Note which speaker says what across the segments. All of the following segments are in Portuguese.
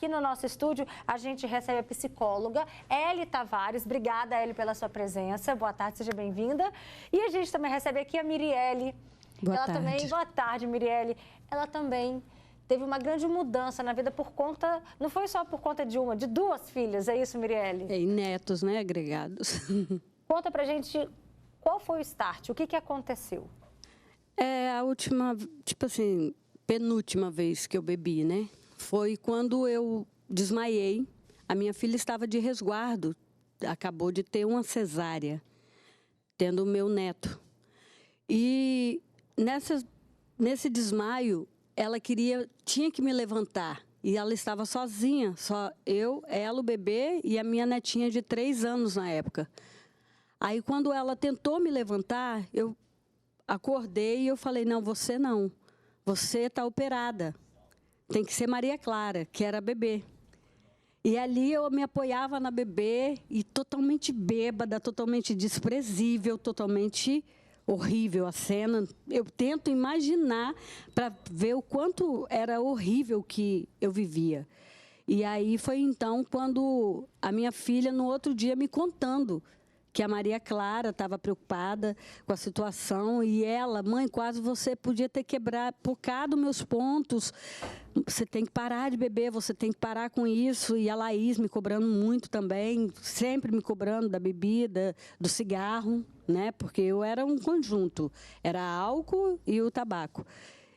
Speaker 1: aqui no nosso estúdio a gente recebe a psicóloga Ely Tavares. Obrigada, Ely, pela sua presença. Boa tarde, seja bem-vinda. E a gente também recebe aqui a Mirielle. Boa tarde, Mirielle. Ela também teve uma grande mudança na vida por conta, não foi só por conta de uma, de duas filhas, é isso, Mirielle?
Speaker 2: E netos, né, agregados.
Speaker 1: Conta pra gente qual foi o start, o que aconteceu?
Speaker 2: A última, tipo assim, penúltima vez que eu bebi, né? Foi quando eu desmaiei. A minha filha estava de resguardo, acabou de ter uma cesárea, tendo o meu neto. E nesse desmaio, ela tinha que me levantar. E ela estava sozinha, só eu, ela, o bebê e a minha netinha de 3 anos na época. Aí, quando ela tentou me levantar, eu acordei e eu falei, não, você está operada. Tem que ser Maria Clara, que era bebê. E ali eu me apoiava na bebê e totalmente bêbada, totalmente desprezível, totalmente horrível a cena. Eu tento imaginar para ver o quanto era horrível que eu vivia. E aí foi então quando a minha filha, no outro dia, me contando que a Maria Clara estava preocupada com a situação e ela, mãe, quase você podia ter pocado meus pontos, você tem que parar de beber, você tem que parar com isso. E a Laís me cobrando muito também, sempre me cobrando da bebida, do cigarro, né? Porque eu era um conjunto, era álcool e o tabaco.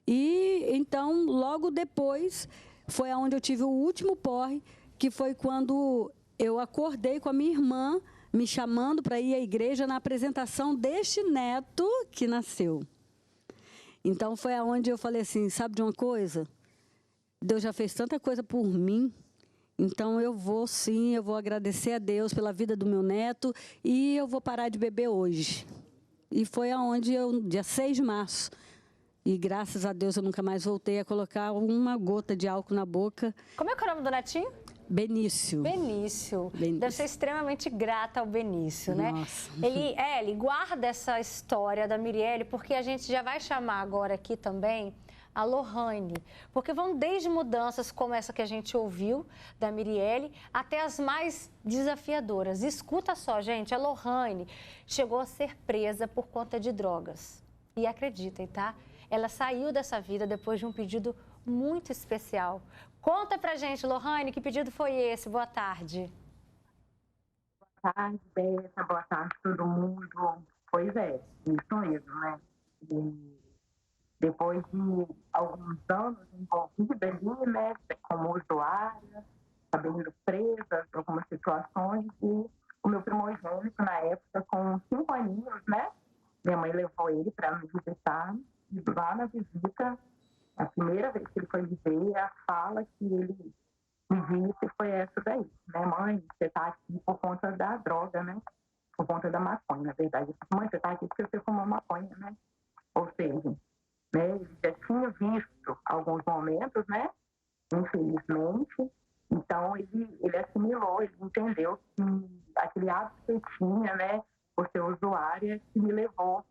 Speaker 2: E então, logo depois, foi onde eu tive o último porre, que foi quando eu acordei com a minha irmã, me chamando para ir à igreja na apresentação deste neto que nasceu. Então, foi aonde eu falei assim, sabe de uma coisa? Deus já fez tanta coisa por mim, então eu vou agradecer a Deus pela vida do meu neto e eu vou parar de beber hoje. E foi aonde dia 6 de março, e graças a Deus eu nunca mais voltei a colocar uma gota de álcool na boca.
Speaker 1: Como é que é o nome do netinho?
Speaker 2: Benício.
Speaker 1: Benício. Deve ser extremamente grata ao Benício, né?
Speaker 2: Nossa.
Speaker 1: Ele guarda essa história da Mirielle, porque a gente já vai chamar agora aqui também a Lohane, porque vão desde mudanças como essa que a gente ouviu da Mirielle, até as mais desafiadoras. Escuta só, gente, a Lohane chegou a ser presa por conta de drogas. E acreditem, tá? Ela saiu dessa vida depois de um pedido muito especial. Conta pra gente, Lohane, que pedido foi esse? Boa tarde.
Speaker 3: Boa tarde, Bessa. Boa tarde, todo mundo. Pois é, isso mesmo, né? E depois de alguns anos envolvida ali, né, como usuária, sabendo presa, algumas situações, e o meu primogênito, na época, com 5 aninhos, né, minha mãe levou ele para me visitar, e lá na visita, a primeira vez que ele foi me ver, a fala que ele me disse foi essa daí, né, mãe, você está aqui por conta da droga, né, por conta da maconha, na verdade. Mãe, você está aqui porque você fumou maconha, né, ou seja, né, ele já tinha visto alguns momentos, né, infelizmente, então ele assimilou, ele entendeu que aquele hábito que eu tinha, né, por ser usuária, que me levou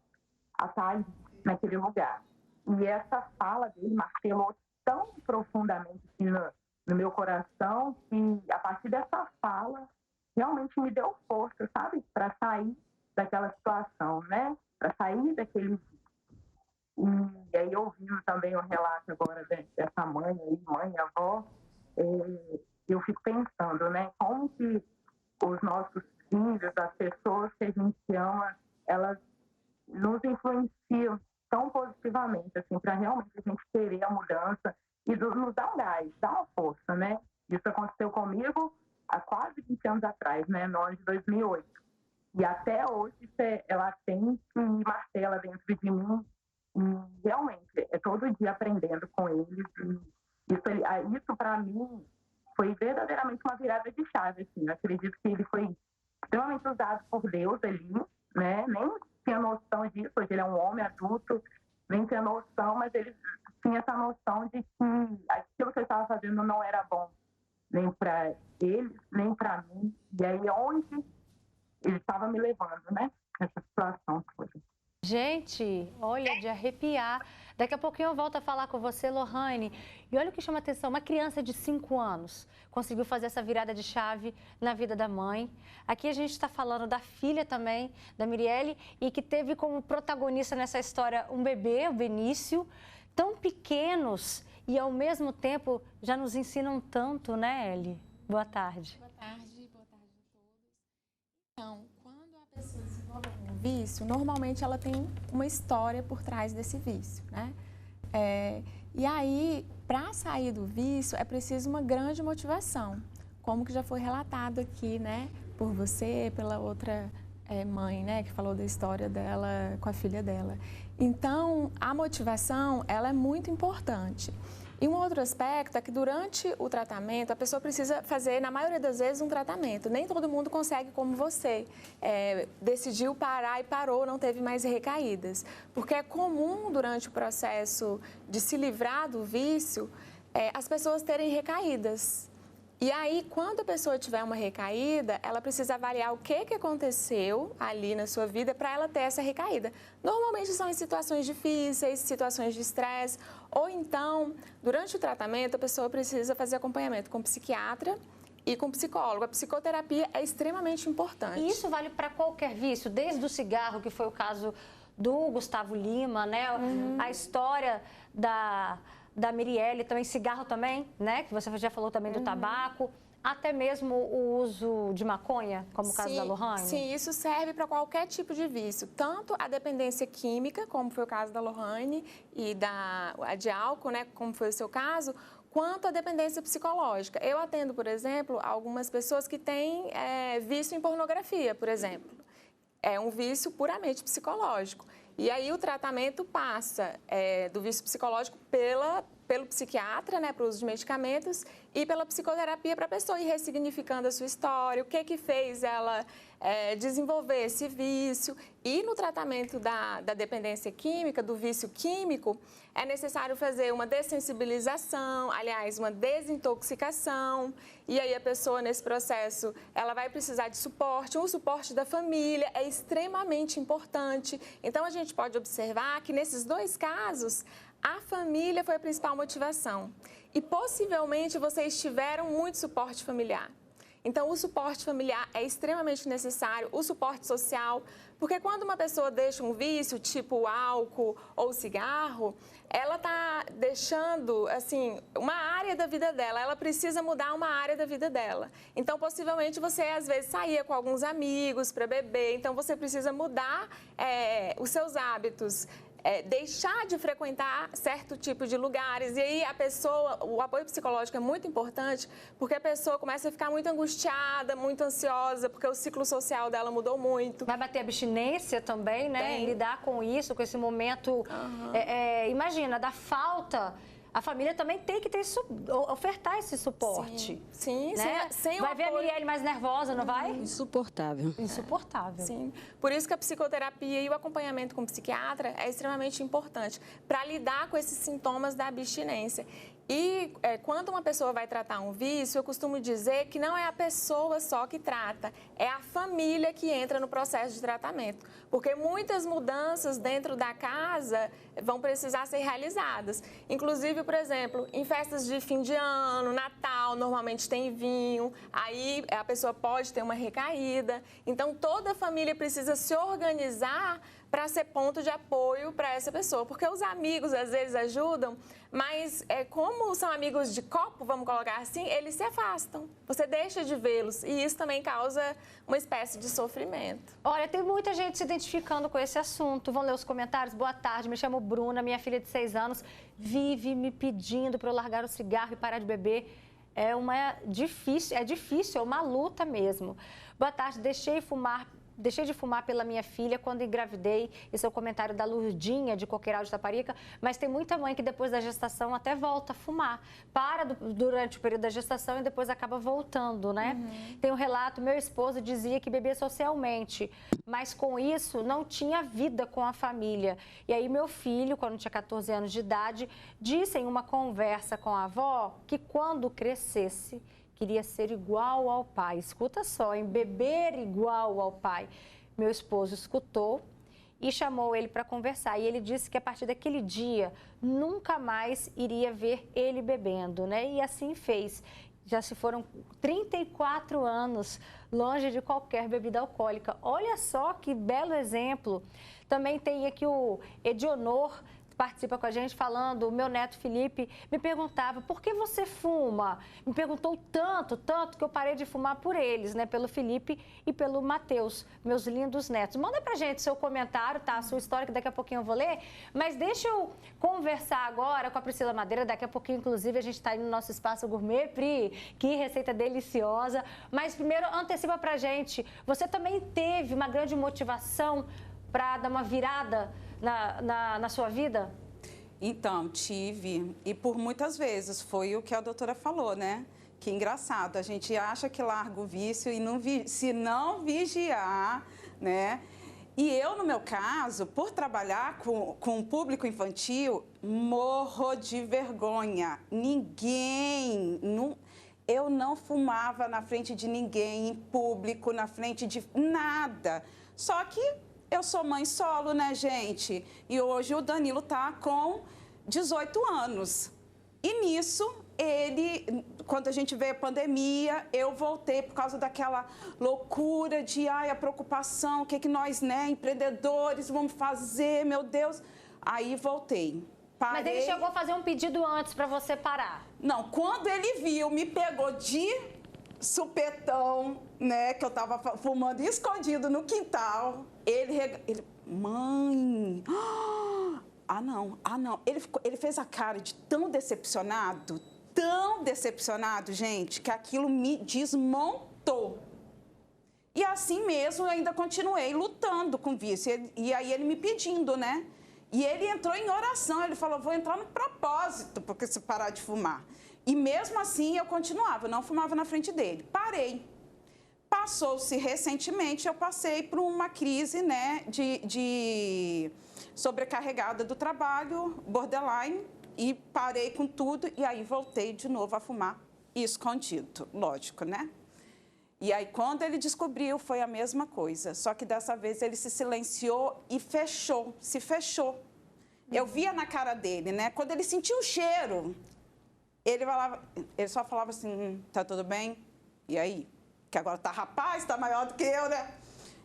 Speaker 3: a estar ali, naquele lugar. E essa fala dele martelou tão profundamente assim, no meu coração, que a partir dessa fala realmente me deu força, sabe, para sair daquela situação, né, para sair daquele. E aí, ouvindo também o relato agora dessa mãe, aí, mãe, avó, eu fico pensando, né, como que os nossos filhos, as pessoas que a gente ama, elas nos influenciam tão positivamente, assim, para realmente a gente querer a mudança e nos dar um gás, dar uma força, né? Isso aconteceu comigo há quase 20 anos atrás, né, no ano de 2008. E até hoje ela tem que martela dentro de mim. E realmente, é todo dia aprendendo com eles. E isso para mim, foi verdadeiramente uma virada de chave. Assim. Eu acredito que ele foi extremamente usado por Deus ali, né? Nem tinha noção disso. Hoje ele é um homem adulto, nem tinha noção, mas ele tinha essa noção de que aquilo que ele estava fazendo não era bom, nem para ele, nem para mim. E aí, onde ele estava me levando, né? Essa situação toda.
Speaker 1: Gente, olha, de arrepiar. Daqui a pouquinho eu volto a falar com você, Lohane. E olha o que chama atenção, uma criança de 5 anos conseguiu fazer essa virada de chave na vida da mãe. Aqui a gente está falando da filha também, da Mirielle, e que teve como protagonista nessa história um bebê, o Benício, tão pequenos e ao mesmo tempo já nos ensinam tanto, né, Eli? Boa tarde.
Speaker 4: Boa tarde a todos. Então, quando a pessoa se envolve com um vício, normalmente ela tem uma história por trás desse vício, né? E aí, para sair do vício, é preciso uma grande motivação, como que já foi relatado aqui, né, por você, pela outra mãe, né, que falou da história dela com a filha dela. Então, a motivação, ela é muito importante. E um outro aspecto é que durante o tratamento, a pessoa precisa fazer, na maioria das vezes, um tratamento. Nem todo mundo consegue como você. Decidiu parar e parou, não teve mais recaídas. Porque é comum, durante o processo de se livrar do vício, as pessoas terem recaídas. E aí, quando a pessoa tiver uma recaída, ela precisa avaliar o que aconteceu ali na sua vida para ela ter essa recaída. Normalmente são em situações difíceis, situações de estresse, ou então, durante o tratamento, a pessoa precisa fazer acompanhamento com psiquiatra e com psicólogo. A psicoterapia é extremamente importante.
Speaker 1: E isso vale para qualquer vício, desde o cigarro, que foi o caso do Gustavo Lima, né? A história da Mirielle, também cigarro também, né? Que você já falou também do tabaco, até mesmo o uso de maconha, como o caso da Lohane.
Speaker 4: Sim, isso serve para qualquer tipo de vício, tanto a dependência química, como foi o caso da Lohane, e a de álcool, né? Como foi o seu caso, quanto a dependência psicológica. Eu atendo, por exemplo, algumas pessoas que têm vício em pornografia, por exemplo. É um vício puramente psicológico. E aí o tratamento passa do vício psicológico pelo psiquiatra, né, para o uso de medicamentos, e pela psicoterapia para a pessoa ir ressignificando a sua história, o que fez ela desenvolver esse vício. E no tratamento da dependência química, do vício químico, é necessário fazer uma dessensibilização, aliás, uma desintoxicação. E aí a pessoa, nesse processo, ela vai precisar de suporte. O suporte da família é extremamente importante. Então, a gente pode observar que, nesses dois casos, a família foi a principal motivação. E, possivelmente, vocês tiveram muito suporte familiar. Então, o suporte familiar é extremamente necessário, o suporte social, porque quando uma pessoa deixa um vício, tipo o álcool ou o cigarro, ela está deixando, assim, uma área da vida dela, ela precisa mudar uma área da vida dela. Então, possivelmente, você, às vezes, saía com alguns amigos para beber, então você precisa mudar os seus hábitos. Deixar de frequentar certo tipo de lugares. E aí o apoio psicológico é muito importante, porque a pessoa começa a ficar muito angustiada, muito ansiosa, porque o ciclo social dela mudou muito.
Speaker 1: Vai bater abstinência também, né? Em lidar com isso, com esse momento. Imagina, da falta. A família também tem que ofertar esse suporte.
Speaker 4: Sim,
Speaker 1: né?
Speaker 4: Sem
Speaker 1: vai ver a Mirielle mais nervosa, não vai?
Speaker 2: Insuportável.
Speaker 1: Insuportável.
Speaker 4: Sim. Por isso que a psicoterapia e o acompanhamento com o psiquiatra é extremamente importante para lidar com esses sintomas da abstinência. E quando uma pessoa vai tratar um vício, eu costumo dizer que não é a pessoa só que trata, é a família que entra no processo de tratamento. Porque muitas mudanças dentro da casa vão precisar ser realizadas. Inclusive, por exemplo, em festas de fim de ano, Natal, normalmente tem vinho, aí a pessoa pode ter uma recaída. Então, toda a família precisa se organizar para ser ponto de apoio para essa pessoa. Porque os amigos, às vezes, ajudam, mas como são amigos de copo, vamos colocar assim, eles se afastam. Você deixa de vê-los e isso também causa uma espécie de sofrimento.
Speaker 1: Olha, tem muita gente se identificando com esse assunto. Vão ler os comentários. Boa tarde, me chamo Bruna, minha filha de 6 anos vive me pedindo para eu largar o cigarro e parar de beber. É difícil, é uma luta mesmo. Boa tarde, deixei de fumar pela minha filha quando engravidei. Esse é o comentário da Lurdinha, de Coqueiral de Taparica. Mas tem muita mãe que depois da gestação até volta a fumar. Para durante o período da gestação e depois acaba voltando, né? Tem um relato, meu esposo dizia que bebia socialmente, mas com isso não tinha vida com a família. E aí meu filho, quando tinha 14 anos de idade, disse em uma conversa com a avó que quando crescesse, queria ser igual ao pai. Escuta só, em beber igual ao pai. Meu esposo escutou e chamou ele para conversar. E ele disse que a partir daquele dia nunca mais iria ver ele bebendo, né? E assim fez. Já se foram 34 anos longe de qualquer bebida alcoólica. Olha só que belo exemplo. Também tem aqui o Edionor, participa com a gente falando, o meu neto Felipe me perguntava, por que você fuma? Me perguntou tanto que eu parei de fumar por eles, né? Pelo Felipe e pelo Matheus, meus lindos netos. Manda pra gente seu comentário, tá? A sua história, que daqui a pouquinho eu vou ler. Mas deixa eu conversar agora com a Priscila Madeira. Daqui a pouquinho, inclusive, a gente tá indo no nosso espaço gourmet. Pri, que receita deliciosa. Mas primeiro, antecipa pra gente, você também teve uma grande motivação para dar uma virada na sua vida?
Speaker 5: Então, tive. E por muitas vezes, foi o que a doutora falou, né? Que engraçado, a gente acha que larga o vício e se não vigiar, né? E eu, no meu caso, por trabalhar com o público infantil, morro de vergonha. Eu não fumava na frente de ninguém, em público, na frente de nada. Só que eu sou mãe solo, né, gente? E hoje o Danilo tá com 18 anos. E nisso, quando a gente veio a pandemia, eu voltei por causa daquela loucura de, a preocupação, o que nós, né, empreendedores, vamos fazer, meu Deus. Aí voltei. Parei.
Speaker 1: Mas ele chegou a fazer um pedido antes para você parar?
Speaker 5: Não, quando ele viu, me pegou de supetão, né, que eu tava fumando escondido no quintal. Ele mãe, não. Ele fez a cara de tão decepcionado, gente, que aquilo me desmontou. E assim mesmo eu ainda continuei lutando com o vício. E aí ele me pedindo, né? E ele entrou em oração, ele falou, vou entrar no propósito, porque se parar de fumar. E mesmo assim eu continuava, eu não fumava na frente dele. Parei. Passou-se recentemente, eu passei por uma crise, né, de sobrecarregada do trabalho, borderline, e parei com tudo, e aí voltei de novo a fumar escondido, lógico, né? E aí, quando ele descobriu, foi a mesma coisa, só que dessa vez ele se silenciou e se fechou. Eu via na cara dele, né, quando ele sentiu o cheiro, ele só falava assim, tá tudo bem? E aí? Que agora tá rapaz, tá maior do que eu, né?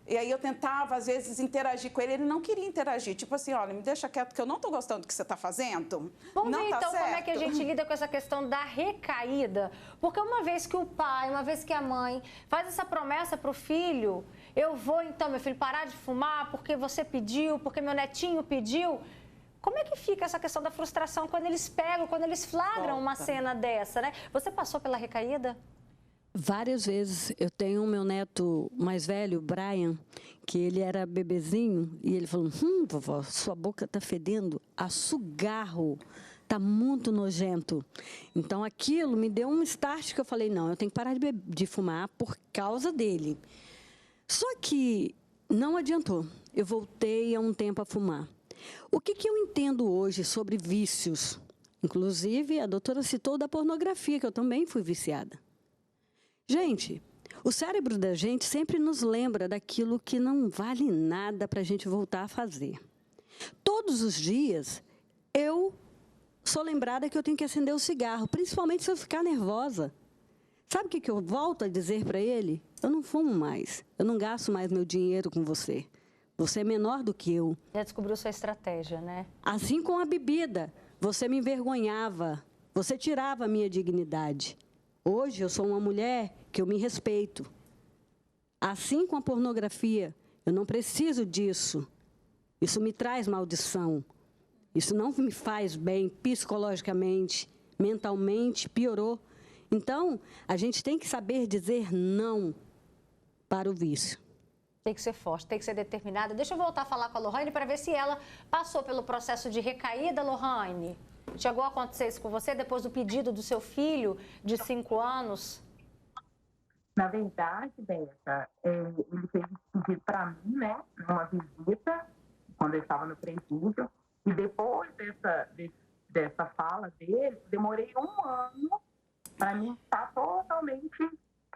Speaker 5: E aí eu tentava, às vezes, interagir com ele. Ele não queria interagir. Tipo assim, olha, me deixa quieto que eu não tô gostando do que você tá fazendo.
Speaker 1: Vamos
Speaker 5: não
Speaker 1: ver,
Speaker 5: tá
Speaker 1: então,
Speaker 5: certo.
Speaker 1: como é que a gente lida com essa questão da recaída. Porque uma vez que o pai, uma vez que a mãe faz essa promessa pro filho, eu vou, então, meu filho, parar de fumar porque você pediu, porque meu netinho pediu. Como é que fica essa questão da frustração quando eles flagram uma cena dessa, né? Você passou pela recaída?
Speaker 2: Várias vezes. Eu tenho o meu neto mais velho, Brian, que ele era bebezinho, e ele falou, vovó, sua boca tá fedendo a cigarro, tá muito nojento. Então aquilo me deu um start que eu falei, não, eu tenho que parar de fumar por causa dele. Só que não adiantou, eu voltei há um tempo a fumar. O que eu entendo hoje sobre vícios? Inclusive, a doutora citou da pornografia, que eu também fui viciada. Gente, o cérebro da gente sempre nos lembra daquilo que não vale nada para a gente voltar a fazer. Todos os dias, eu sou lembrada que eu tenho que acender o cigarro, principalmente se eu ficar nervosa. Sabe o que eu volto a dizer para ele? Eu não fumo mais, eu não gasto mais meu dinheiro com você. Você é menor do que eu.
Speaker 1: Já descobriu sua estratégia, né?
Speaker 2: Assim com a bebida, você me envergonhava, você tirava a minha dignidade. Hoje eu sou uma mulher que eu me respeito. Assim com a pornografia, eu não preciso disso. Isso me traz maldição. Isso não me faz bem psicologicamente, mentalmente, piorou. Então, a gente tem que saber dizer não para o vício.
Speaker 1: Tem que ser forte, tem que ser determinada. Deixa eu voltar a falar com a Lohane para ver se ela passou pelo processo de recaída, Lohane. Chegou a acontecer isso com você depois do pedido do seu filho de 5 anos?
Speaker 3: Na verdade, Beta, ele fez esse pedido para mim, né, numa visita, quando eu estava no presídio. E depois dessa fala dele, demorei 1 ano para mim estar totalmente,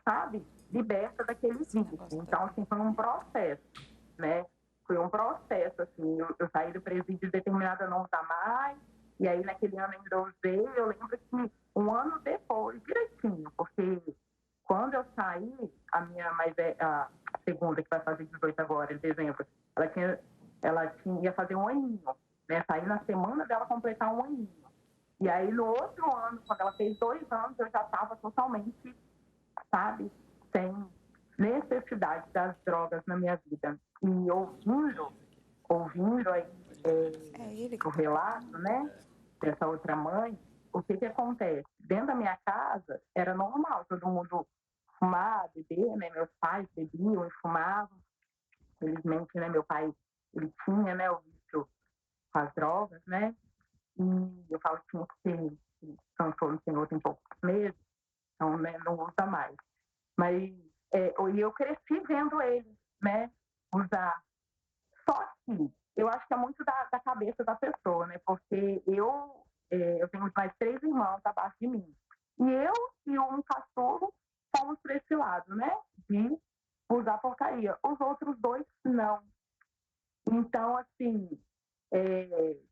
Speaker 3: sabe, liberta daqueles vícios. Então, assim, foi um processo, né? foi um processo, assim, eu saí do presídio determinada a não usar mais, e aí naquele ano ainda usei, eu lembro que um ano depois, direitinho, porque quando eu saí, a minha mais a segunda, que vai fazer 18 agora, em dezembro, ela ia fazer um aninho, né? Saí na semana dela completar um aninho. E aí, no outro ano, quando ela fez 2 anos, eu já estava totalmente, sabe, sem necessidade das drogas na minha vida. E ouvindo aí o relato, né, dessa outra mãe, o que acontece? Dentro da minha casa, era normal, todo mundo fumar, beber, né? Meus pais bebiam e fumavam. Felizmente, né, meu pai, ele tinha, né, o vício com as drogas, né? E eu falo que tinha que ser, transformou no Senhor tem poucos meses, então, né, não usa mais. Mas eu cresci vendo ele, né, usar. Só que eu acho que é muito da cabeça da pessoa, né? Porque eu tenho mais 3 irmãos abaixo de mim. E eu e um caçolo fomos para esse lado, né? De usar porcaria. Os outros 2, não. Então, assim,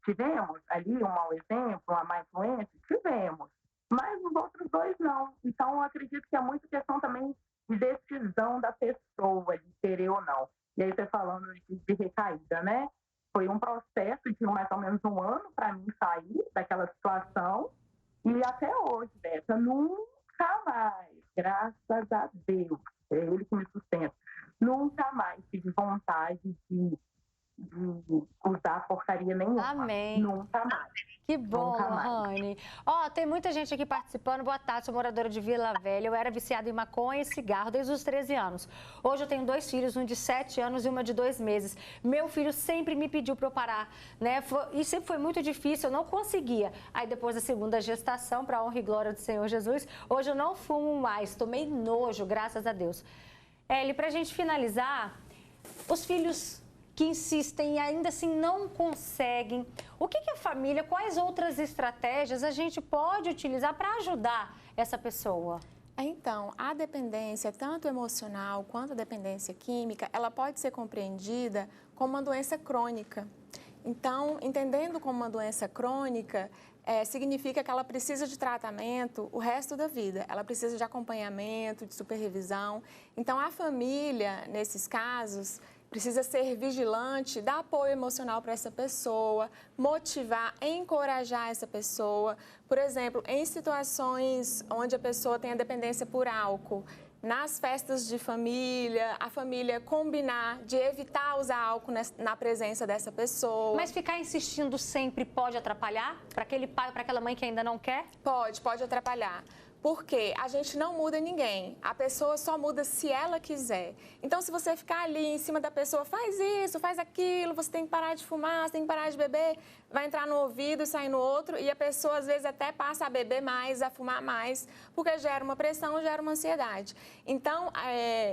Speaker 3: tivemos ali um mau exemplo, uma má influência? Tivemos. Mas os outros 2, não. Então, eu acredito que é muito questão também de decisão da pessoa, de querer ou não. E aí, você falando de recaída, né? Foi um processo de mais ou menos um ano para mim sair daquela situação. E até hoje, Beta, nunca mais, graças a Deus, é Ele que me sustenta, nunca mais tive vontade de usar porcaria nenhuma.
Speaker 1: Amém.
Speaker 3: Nunca mais.
Speaker 1: Que bom, Lohane. Ó, tem muita gente aqui participando. Boa tarde, sou moradora de Vila Velha. Eu era viciada em maconha e cigarro desde os 13 anos. Hoje eu tenho 2 filhos, um de 7 anos e uma de 2 meses. Meu filho sempre me pediu para eu parar, né? E sempre foi muito difícil, eu não conseguia. Aí depois da segunda gestação, para a honra e glória do Senhor Jesus, hoje eu não fumo mais. Tomei nojo, graças a Deus. Eli, pra gente finalizar, os filhos que insistem e ainda assim não conseguem. O que a família, quais outras estratégias a gente pode utilizar para ajudar essa pessoa?
Speaker 4: Então, a dependência, tanto emocional quanto a dependência química, ela pode ser compreendida como uma doença crônica. Então, entendendo como uma doença crônica, significa que ela precisa de tratamento o resto da vida. Ela precisa de acompanhamento, de supervisão. Então, a família, nesses casos, precisa ser vigilante, dar apoio emocional para essa pessoa, motivar, encorajar essa pessoa. Por exemplo, em situações onde a pessoa tem a dependência por álcool, nas festas de família, a família combinar de evitar usar álcool na presença dessa pessoa.
Speaker 1: Mas ficar insistindo sempre pode atrapalhar? Para aquele pai ou para aquela mãe que ainda não quer?
Speaker 4: Pode atrapalhar. Porque a gente não muda ninguém, a pessoa só muda se ela quiser. Então, se você ficar ali em cima da pessoa, faz isso, faz aquilo, você tem que parar de fumar, você tem que parar de beber, vai entrar no ouvido e sair no outro, e a pessoa às vezes até passa a beber mais, a fumar mais, porque gera uma pressão, gera uma ansiedade. Então,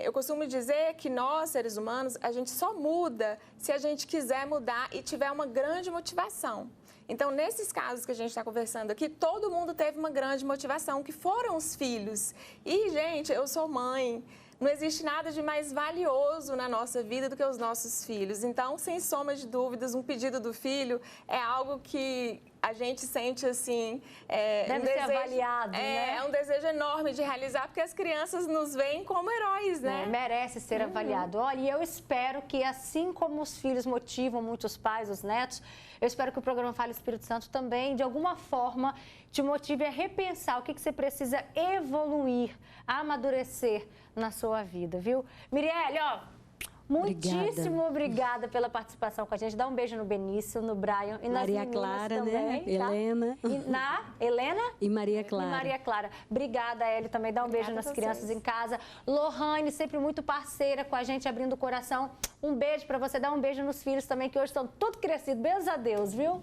Speaker 4: eu costumo dizer que nós, seres humanos, a gente só muda se a gente quiser mudar e tiver uma grande motivação. Então, nesses casos que a gente está conversando aqui, todo mundo teve uma grande motivação, que foram os filhos. E, gente, eu sou mãe, não existe nada de mais valioso na nossa vida do que os nossos filhos. Então, sem sombra de dúvidas, um pedido do filho é algo que a gente sente, assim...
Speaker 1: Deve ser avaliado, né?
Speaker 4: É um desejo enorme de realizar, porque as crianças nos veem como heróis, né?
Speaker 1: Merece ser avaliado. Olha, e eu espero que, assim como os filhos motivam muitos pais, os netos, eu espero que o programa Fala Espírito Santo também, de alguma forma, te motive a repensar o que você precisa evoluir, amadurecer na sua vida, viu? Mirielle, ó... Muitíssimo obrigada pela participação com a gente. Dá um beijo no Benício, no Brian e nas
Speaker 2: Maria
Speaker 1: meninas
Speaker 2: Clara,
Speaker 1: também,
Speaker 2: né?
Speaker 1: tá?
Speaker 2: Helena.
Speaker 1: E na Helena?
Speaker 2: E Maria Clara.
Speaker 1: E Maria Clara. Obrigada, Eli, também. Dá um beijo nas crianças em casa. Lohane, sempre muito parceira com a gente, abrindo o coração. Um beijo para você. Dá um beijo nos filhos também, que hoje estão tudo crescidos. Beijo a Deus, viu?